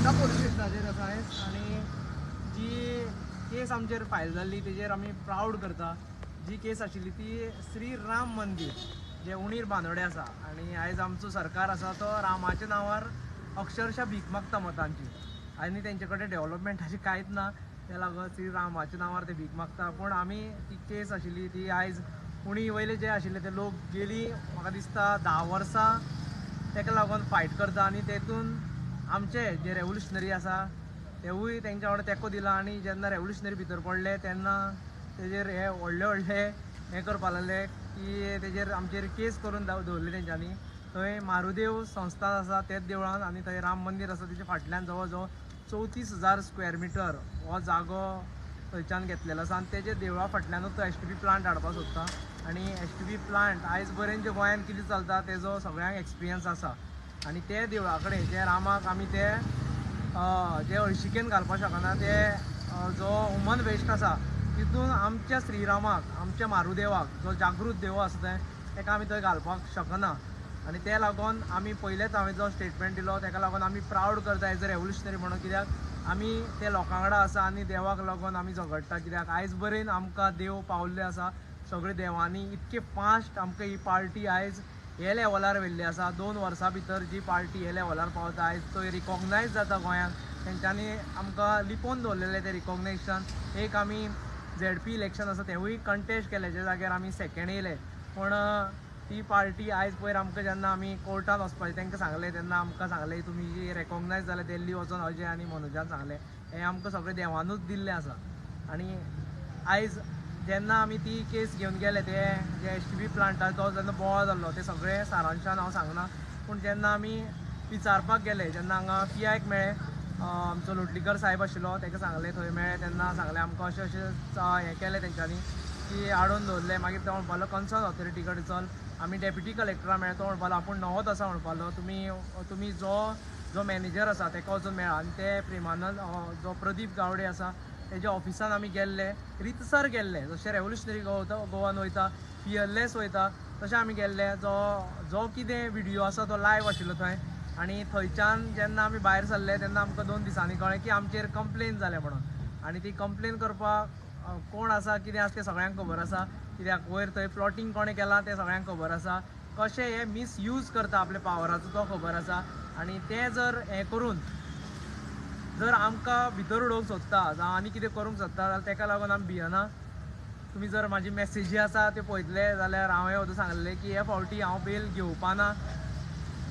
Phonda police स्टेशनाचेर आसा आनी जी केस आमचेर फायल जाल्ली तेजेर आमी प्रावड करता। जी केस आशिल्ली ती श्री राम मंदिर जे उणीर बांदोडे आसा आनी आयज आमचो सरकार आसा तो रामाच्या नांवार अक्षरशः भीक मागता मतांची आनी तेंचे कडेन डेव्हलपमेंटाची कांयच ना। त्या लागून श्री रामाच्या नांवार ते भीक मागता। पूण आमी ती केस आशिल्ली ती आयज उणी वयले जे आशिल्ले ते लोक गेली म्हाका दिसता 10 वर्सां तेका लागून फायट करता आनी तेतून आमचे जे रेव्होल्युशनरी आसा तेवूय तेंच्या वांगडा तेंको दिला आनी जेन्ना रेव्होल्युशनरी भितर पडले तेन्ना तेजेर हे व्हडले व्हडले हें करपा लागले की तेजेर आमचेर केस करून दवरली तेंच्यांनी। थंय मारुदेव संस्थान आसा तेच देवळान आनी थंय राम मंदिर आसा तेच्या फाटल्यान जवळ जवळ 34,000 स्क्वेअर मिटर हो जागो थंयच्यान घेतलेलो आसा आनी तेजे देवळा फाटल्यानूच तो एसटीपी प्लांट हाडपाक सोदता। आनी एसटीपी प्लांट आयज पर्यंत जे गोंयान कितें चलता तेजो सगळ्यांक एक्सपिरियन्स आसा आनी ते देवळा कडेन जे रामाक आमी ते जे हळशिकेन घालपाक शकना ते जो ह्यूमन वेस्ट आसा तितून आमच्या श्रीरामाक आमच्या मारुदेवाक जो जागृत देव आसा थंय तेका आमी थंय घालपाक शकना। आनी ते लागून आमी पयलेच हांवें जो स्टेटमेंट दिलो तेका लागून आमी प्रावड करता एज अ रेव्होल्युशनरी म्हणून, कित्याक आमी ते लोकां वांगडा आसा आनी देवाक लागून आमी झगडटा। कित्याक आयज पर्यंत आमकां देव पावल्ले आसा सगळे देवांनी इतके फास्ट आमकां ही पार्टी आयज हे लेवलार व्हेल्ली आसा। 2 वर्सां भितर जी पार्टी हे लेवलार पावता आयज तो रिकॉग्नायज जाता गोंयांत। तेंच्यांनी आमकां लिपोवन दवरलेलें तें रिकॉग्नेशन। एक आमी ZP इलेक्शन आसा तेवूय कंटेस्ट केल्याच्या जाग्यार आमी सेकेंड येयले। पूण ती पार्टी आयज पयर आमकां जेन्ना आमी कोर्टान वचपाचें तेंकां सांगलें तेन्ना आमकां सांगलें तुमी जी रेकॉग्नायज जालें दिल्ली वचून अजय आनी मनोजान सांगलें हें आमकां सगळें देवानूच दिल्लें आसा। आनी आयज जेन्ना आमी ती केस घेवन गेले ते जे एसटीपी प्लांटार तो जेन्ना बोवाळ जाल्लो ते सगळे सारांशान हांव सांगना, पूण जेन्ना आमी विचारपाक गेले जेन्ना हांगा PIक मेळ्ळे आमचो लोटलीकर साहेब आशिल्लो तेका सांगलें थंय मेळ्ळे तेन्ना सांगलें आमकां अशें अशें हें केलें तेंच्यांनी की हाडून दवरलें। मागीर तो म्हणपालो कन्सर्न ऑथॉरिटी कडेन चल। आमी डेप्युटी कलेक्टरा मेळ्ळे तो म्हणपालो आपूण नवोच आसा म्हणपालो तुमी जो मॅनेजर आसा तेका वचून मेळा। आनी ते प्रेमानंद जो प्रदीप गावडे आसा तेज्या ऑफिसान आमी गेल्ले रितसर गेल्ले जशें रेव्होल्युशनरी गोवान वयता फियरलेस वयता तशें आमी गेल्ले। जो कितें विडियो आसा तो लायव्ह आशिल्लो थंय आनी थंयच्यान जेन्ना आमी भायर सरले तेन्ना आमकां 2 दिसांनी कळ्ळें की आमचेर कंप्लेन जाल्या म्हणून। आनी ती कंप्लेन करपाक कोण आसा कितें आसा तें सगळ्यांक खबर आसा, कित्याक वयर थंय प्लॉटींग कोणें केलां तें सगळ्यांक खबर आसा। कशें हे मिसयूज करता आपल्या पावराचो तो खबर आसा। आनी ते जर हें करून जर आमकां भितर उडोवंक सोदता जावं आनी कितें करूंक सोदता जाल्यार तेका लागून आमी भियना। तुमी जर म्हाजी मॅसेजी आसा ते पळयतले जाल्यार हांवें वचून सांगलेलें की हे फावटी हांव बेल घेवपा ना।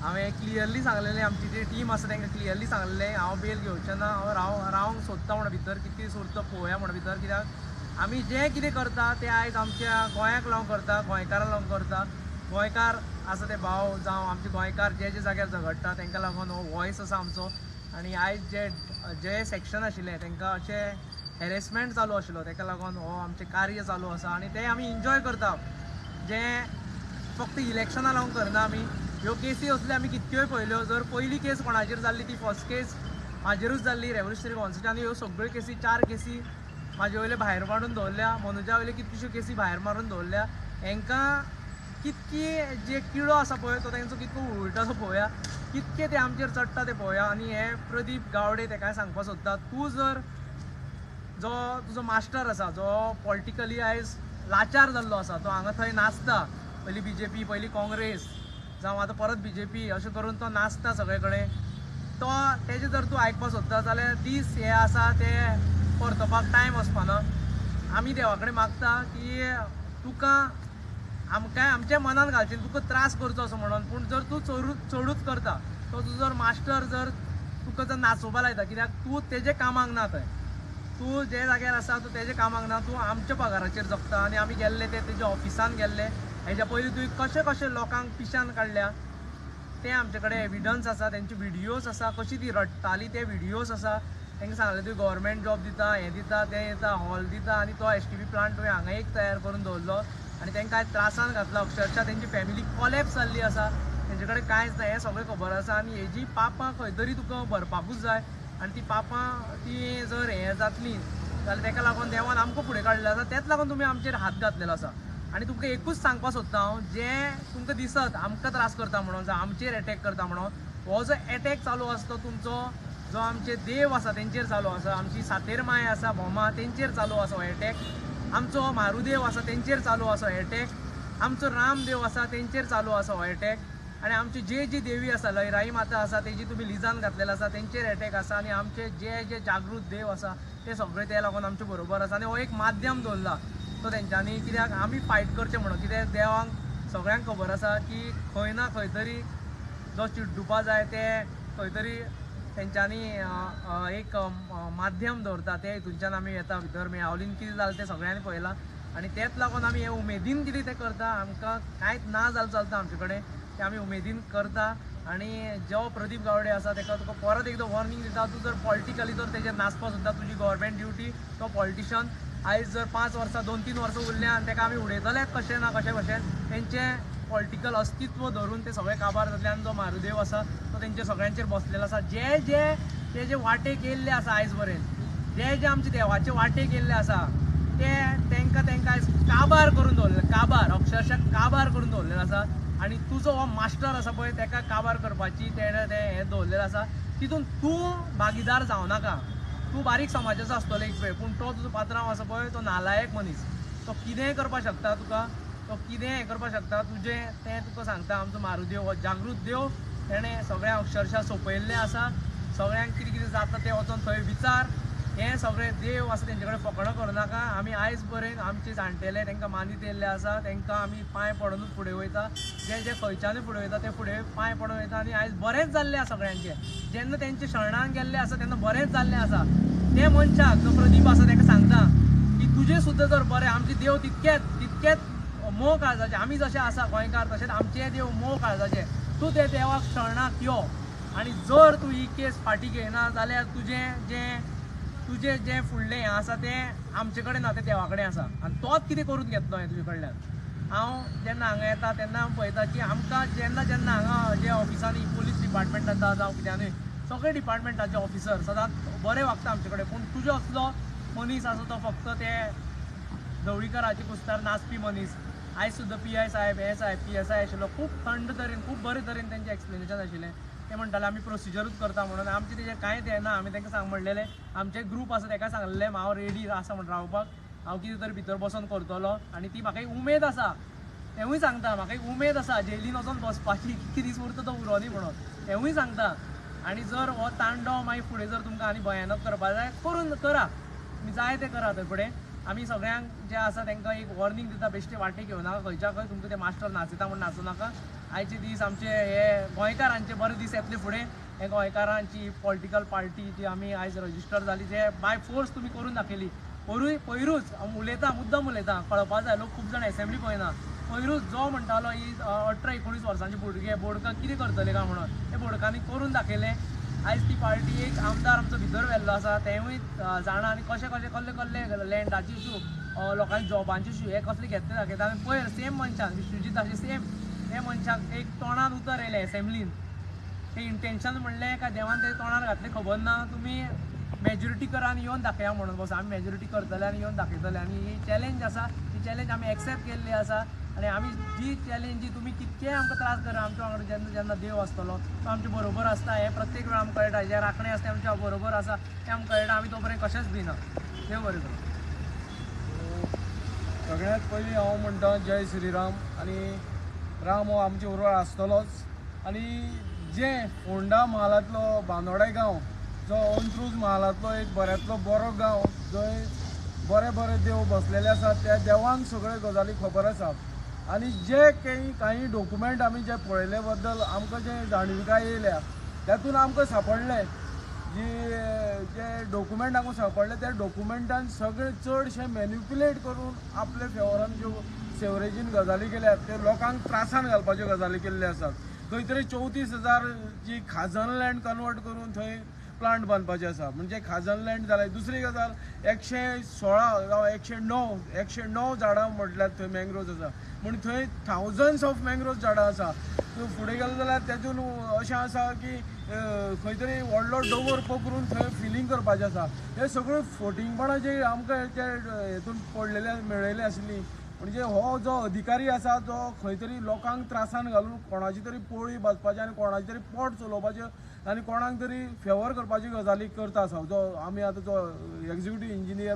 हांवें क्लियरली सांगलेलें आमची जी टीम आसा तांकां क्लियरली सांगलेलें हांव बेल घेवचें ना, हांव रावंक सोदता म्हणून भितर कितें उरता पळोवया म्हणून भितर। कित्याक आमी जें कितें करता तें आयज आमच्या गोंयाक लागून करता, गोंयकारांक लागून करता। गोंयकार आसा ते भाव जावं आमचे गोंयकार जे जे जाग्यार झगडटा तांकां लागून हो वॉयस आसा आमचो। आनी आयज जे सेक्शन आशिल्ले तांकां अशें हॅरेसमेंट चालू आशिल्लो तेका लागून हो आमचें कार्य चालू आसा आनी तें आमी एन्जॉय करता। जें फक्त इलेक्शनाक लागून करना आमी, ह्यो केसी असल्यो आमी कितक्योय पळयल्यो। जर पयली केस कोणाचेर जाल्ली ती फर्स्ट केस म्हाजेरूच जाल्ली रेव्होल्युशनरी कॉन्स्टिट्यूशन आनी ह्यो सगळ्यो केसी 4 केसी म्हाजे वयले भायर मारून दवरल्या, मनोजा वयले कितल्योश्यो केसी भायर मारून दवरल्या। हांकां कितकी जे किडो आसा पळय तो तांचो कितको उलटा तो पळोवया, कितके ते आमचेर चडटा ते पळोवया। आनी हे प्रदीप गावडे तेकाय सांगपाक सोदता तूं जर जो तुजो मास्टर आसा जो पॉलिटिकली आयज लाचार जाल्लो आसा तो हांगा थंय नाचता, पयलीं BJP पयलीं काँग्रेस जावं आतां परत BJP अशें करून तो नाचता सगळे कडेन, तो तेजें जर तूं आयकपाक सोदता जाल्यार दीस हे आसा ते परतोवपाक टायम वचपाना। आमी देवा कडेन मागता की तुका आमकां आमच्या मनान घालचें तुका त्रास करचो असो म्हणून, पूण जर तूं चडूच करता तो तुजो जर मास्टर जर तुका जर नाचोवपा लायता कित्याक तूं तेजे कामाक ना थंय, तूं जे जाग्यार आसा तूं तेजे कामाक ना, तूं आमच्या पगाराचेर जगता। आनी आमी गेल्ले ते तेज्या ऑफिसान गेल्ले, हेज्या पयलीं तुवें कशें कशें लोकांक पिशान काडल्या ते आमचे कडेन एविडन्स आसा, तेंचे विडियोज आसा, कशी ती रडटाली ते विडियोज आसा। तांकां सांगलें तुवें गव्हर्मेंट जॉब दिता, हें दिता तें दिता, हॉल दिता आनी तो STP प्लांट तुवें हांगा एक तयार करून दवरलो आनी तांकां आयज त्रासान घातला। अक्षरशः तेंची फॅमिली कॉलेप्स जाल्ली आसा, तेंचे कडेन कांयच ना, हें सगळें खबर आसा। आनी हेजी पापां खंय तरी तुका भरपाकूच जाय आनी ती पापां ती जर हें जातली जाल्यार तेका लागून देवान आमकां फुडें काडलें आसा, तेच लागून तुमी आमचेर हात घातलेलो आसा। आनी तुमकां एकूच सांगपाक सोदता हांव, जें तुमकां दिसत आमकां त्रास करता म्हणून जावं आमचेर एटॅक करता म्हणून, हो जो एटॅक चालू आसा तो तुमचो जो आमचे देव आसा तेंचेर चालू आसा, आमची सातेर माय आसा भोमा तेंचेर चालू आसा हो एटॅक, आमचो मारुदेव आसा तेंचेर चालू आसा हो एटॅक, आमचो रामदेव आसा तेंचेर चालू आसा हो एटॅक, आनी आमची जी देवी आसा लयराई माता आसा तेजी तुमी लिजान घातलेलो आसा तेंचेर एटॅक आसा, आनी आमचे जे जागृत देव आसा ते सगळे ते लागून आमचे बरोबर आसा. आनी हो एक माध्यम दवरला तो तेंच्यांनी, कित्याक आमी फायट करचें म्हणून. कित्याक देवाक सगळ्यांक खबर आसा की खंय ना खंय तरी जो चिड्डुपा जाय ते खंय तरी तेंच्यांनी एक माध्यम दवरता, ते हितूनच्यान आमी येता भितर. मेळावलीन कितें जालें तें सगळ्यांनी पळयलां आनी तेच लागून आमी हे उमेदीन कितें तें करता. आमकां कांयच ना जाल्यार चलता आमचे कडेन, ते आमी उमेदीन करता. आनी जो प्रदीप गावडे आसा ताका तुका परत एकदां वॉर्निंग दिता, तूं जर पॉलिटिकली जर तेजेर नाचपा सुद्दां तुजी गव्हर्मेंट ड्युटी, तो पॉलिटिशन आयज जर 5 वर्सां 2-3 वर्सां उरल्या आनी ताका आमी उडयतलेच कशें ना कशें भशेन तेंचें पॉलिटिकल अस्तित्व धरून ते सगळे काबार जातले. आनी जो मारुदेव आसा तो तेंच्या सगळ्यांचेर बसलेलो आसा. जे वाटेक येयल्ले आसा आयज पर्यंत, जे आमचे देवाचे वाटेक येयल्ले आसा तेंकां आयज काबार करून दवरलेले, काबार अक्षरशः काबार करून दवरलेलो आसा. आनी तुजो हो मास्टर आसा पळय ताका काबार करपाची तेणें तें हें दवरलेलें आसा. तितून तूं भागीदार जावं नाका. तूं बारीक समाजाचो आसतलो एक वेळ, पूण तो तुजो पात्रांव आसा पळय तो नालायक मनीस. तो कितेंय करपाक शकता तुका, तो कितेंय हें करपाक शकता तुजें, तें तुका सांगता. आमचो मारुदेव हो जागृत देव, तेणें सगळ्यांक अक्षरशः सोंपयल्लें आसा. सगळ्यांक कितें कितें जाता तें वचोन थंय विचार. हे सगळे देव आसा तेंचे कडेन फकाणां करूनाका. आमी आयज पर्यंत आमचे जाणटेले तांकां मानीत येयल्ले आसा, तांकां आमी पांय पडोनूच फुडें वयता. जे खंयच्यानूय फुडें वयता ते फुडें पांय पडोन वयता. आनी आयज बरेंच जाल्लें आसा सगळ्यांचें. जेन्ना तेंचे शरणान गेल्ले आसा तेन्ना बरेंच जाल्लें आसा. ते मनशाक जो प्रदीप आसा ताका सांगता की तुजें सुद्दां जर बरें, आमचे देव तितकेच मोव काळजाचे. आमी जशे आसा गोंयकार तशेंच आमचे देव मोव काळजाचे. तूं ते देवाक शरणाक यो, आनी जर तूं ही केस फाटी घेयना जाल्यार तुजें जें फुडलें हें आसा तें आमचे कडेन ना, तें देवा कडेन आसा. आनी तोच कितें करून घेतलो हें तुजे कडल्यान. हांव जेन्ना हांगा येता तेन्ना हांव पळयता की आमकां जेन्ना हांगा जे ऑफिसांनी पुलीस डिपार्टमेंटांत जावं कित्यानूय सगळे डिपार्टमेंटाचे ऑफिसर सदांच बरे वागता आमचे कडेन. पूण तुजो असलो मनीस आसा तो फक्त ते ढवळीकराची कुस्तार नाचपी मनीस. आयज सुद्दां PI साहेब, हे साहेब PSI आशिल्लो, खूब थंड तरेन खूब बरे तरेन तेंचें एक्सप्लेनेशन आशिल्लें. ते म्हणटाले आमी प्रोसिजरूच करता म्हणून. आमचें तेजें कांयच हें ना. आमी तांकां सांग म्हणलेलें, आमचे ग्रूप आसा ताका सांगलेलें हांव रेडी आसा म्हण रावपाक, हांव कितें तरी भितर बसून करतलो. आनी ती म्हाका एक उमेद आसा, हेंवूय सांगता म्हाका एक उमेद आसा जेलीन वचोन बसपाची. कितके दीस उरता तो उरोनी म्हणून हेंवूय सांगता. आनी जर हो तांडव मागीर फुडें जर तुमकां आनी भयानक करपा जाय करा, तुमी जाय तें करा. थंय फुडें आमी सगळ्यांक जे आसा तांकां एक वॉर्निंग दिता, बेश्टे वाटेक घेवं नाका, खंयच्या खंय तुमकां ते मास्टर नाचयता म्हण नाचूं नाका. आयचे दीस आमचे हे गोंयकारांचे बरे दीस येतले फुडें. हे गोंयकारांची पॉलिटिकल पार्टी जी आमी आयज रजिस्टर जाली, जे बाय फोर्स तुमी करून दाखयली. पयरूच हांव उलयतां, मुद्दम उलयतां, कळपाक जाय लोक खूब जाण असेंब्ली पळयना. पयरूच जो म्हणटालो ही 18-19 वर्सांचे भुरगे बोडकां कितें करतले काय म्हणून, ते बोडकांनी करून दाखयलें. आयज ती पार्टी एक आमदार आमचो भितर व्हेल्लो आसा, तेवूय जाणा. आनी कशें कसले लँडाचे इशू, लोकांच्या जॉबांचे इशू, हे कसले घेतले दाखयता. आनी पयर सेम मनशान विश्वजीत अशें सेम हे मनशाक एक तोंडान उतर येयलें असेंब्लीन. ते इंटेंशन म्हणलें काय देवान ते तोंडार घातलें खबर ना, तुमी मेजॉरिटी करा आनी येवन दाखया म्हणून. बस आमी मेजॉरिटी करतले आनी येवन दाखयतले. आनी ही चॅलेंज आसा, ही चॅलेंज आमी एक्सेप्ट केल्ली आसा. आनी आमी जी चॅलेंज जी तुमी कितकेय आमकां त्रास करा, आमच्या वांगडा जेन्ना देव आसतलो तो आमचे बरोबर आसता. हें प्रत्येक वेळ आमकां कळटा. जे राखणे आसता आमच्या बरोबर आसा तें आमकां कळटा. आमी तो पर्यंत कशेंच भिना. देव बरें करूं. सगळ्यांत पयलीं हांव म्हणटा जय श्रीराम. आनी राम हो आमचे बरोबर आसतलोच. आनी जे फोंडा म्हालांतलो बांदोडे गांव, जो अंत्रूज म्हालांतलो एक बऱ्यांतलो बरो गांव, जंय बरे देव बसलेले आसात, त्या देवांक सगळे गजाली खबर आसा. आनी जे काही डॉक्युमेंट आमी जे पळयले बद्दल आमकां जे जाणविकाय येयल्या, तातूंत आमकां सांपडलें जे डॉक्युमेंट आमकां सांपडले, त्या डॉक्युमेंटान सगळे चडशे मॅन्युप्युलेट करून आपले फेवरान ज्यो सेवरेजीन गजाली केल्यात, ते लोकांक त्रासान घालपाच्यो गजाली केल्ल्यो आसात. खंय तरी 34,000 जी खाजन लँड कन्वर्ट करून थंय प्लांट बांदपाचे आसा. म्हणजे खाजन लँड जालें. दुसरी गजाल 116 जावं 109 झाडां म्हटल्यार थंय मँग्रोव्ज आसा. म्हण थंय थावजंड्स ऑफ मँग्रोव्ज झाडां आसा. फुडें गेलो जाल्यार तेतून अशें आसा की खंय तरी व्हडलो दोंगर पकरून थंय फिलिंग करपाचें आसा. हे सगळ्यो फोटिंगपणां जी आमकां ते हेतून पडलेले मेळयली आसली, म्हणजे हो जो अधिकारी आसा जो खंय तरी लोकांक त्रासान घालून कोणाची तरी पोळी भाजपाची आनी कोणाची तरी पोट चलोवपाचें आनी कोणाक तरी फेवर करपाची गजाली करता आसा जो आमी आतां जो एक्झिक्युटीव इंजिनियर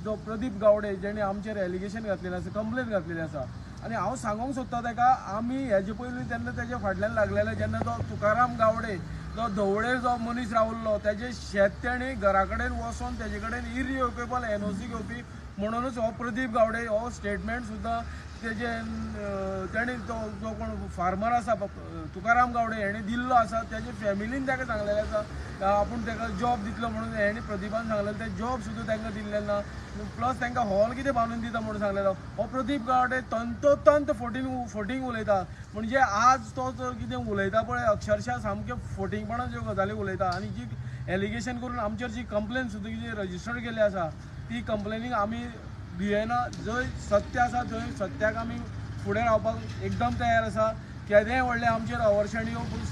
जो प्रदीप गावडे जेणे आमचेर एलिगेशन घातलेलें आसा कंप्लेन घातलेली आसा आनी हांव सांगूंक सोदतां ताका आमी हेजे पयलीं तेन्ना तेजे फाटल्यान लागलेले जेन्ना तो तुकाराम गावडे जो धवळेर जो मनीस रावल्लो तेजे शेत तेणी घरा कडेन वचोन तेजे कडेन इरिओकेबल एनओसी घेवपी म्हणूनच हो प्रदीप गावडे हो स्टेटमेंट सुद्दां तेजे तेणी तो जो कोण फार्मर आसा तुकाराम गावडे हेणे दिल्लो आसा तेजे फॅमिलीन ताका सांगलेलें आसा आपूण ताका जॉब दितलो म्हणून हेणी प्रदीपान सांगलेलें तें जॉब सुद्दां तांकां दिल्लें ना प्लस तांकां हॉल कितें बांदून दिता म्हणून सांगलेलो हो प्रदीप गावडे तंतोतंत फोटींग उलयता म्हणजे आज तो जर कितें उलयता पळय अक्षरशा सामकें फोटींगपणां ज्यो गजाली उलयता आनी जी एलिगेशन करून आमचेर जी कंप्लेन सुद्दां जी रजिस्टर केली आसा ती कंप्लेनीक आमी भियेना जंय सत्य आसा थंय सत्याक आमी फुडें रावपाक एकदम तयार आसा केदेंय व्हडलें आमचेर अवर्शणी पूण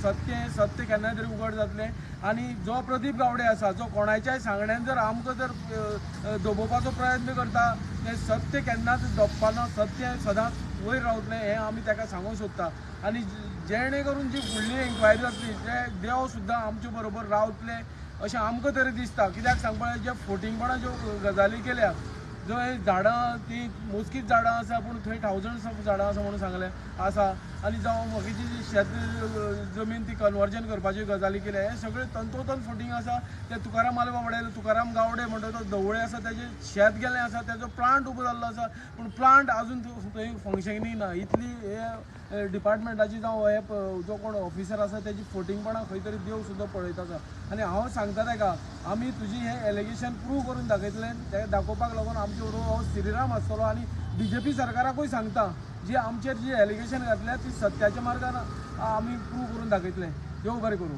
सत्य केन्नाय तरी उगड जातलें आनी जो प्रदीप गावडे आसा जो कोणाच्याय सांगण्यान जर आमकां जर दबोवपाचो प्रयत्न करता तें सत्य केन्नाच दबपाना सत्य सदांच वयर रावतलें हें आमी ताका सांगूंक सोदता आनी जेणे करून जी फुडली एन्क्वायरी जातली ते देव सुद्दां आमचे बरोबर रावतले अशें आमकां तरी दिसता कित्याक सांगपा जे फोटींगपणां ज्यो गजाली केल्या जो हे झाडां ती मोजकीच झाडां आसा पूण थंय थावजंड्स ऑफ झाडां आसा म्हणून सांगलें आसा आनी जावं बाकीची जी शेत जमीन ती कन्वर्जन करपाची गजाली केल्या हे सगळें तंतोतंत फोटींग आसा ते तुकाराम मालवा म्हणटाले तुकाराम गावडे म्हणटा तो धवळे आसा तेजें शेत गेलें आसा तेजो प्लांट उबो जाल्लो आसा पूण प्लांट आजून थंय फंक्शनींग ना इतली हे डिपार्टमेंटाची जावं हे जो कोण ऑफिसर आसा तेजी फोटींगपणां खंय तरी देव सुद्दां पळयता आसा आनी हांव सांगता ताका आमी तुजी हें एलिगेशन प्रूव करून दाखयतलें तें दाखोवपाक लागून आमचे बरोबर हो श्रीराम आसतलो आनी BJP सरकाराकूय सांगता जी आमचेर जी एलिगेशन घातल्या ती सत्याच्या मार्गान आमी प्रूव करून दाखयतलें देव बरें करूं.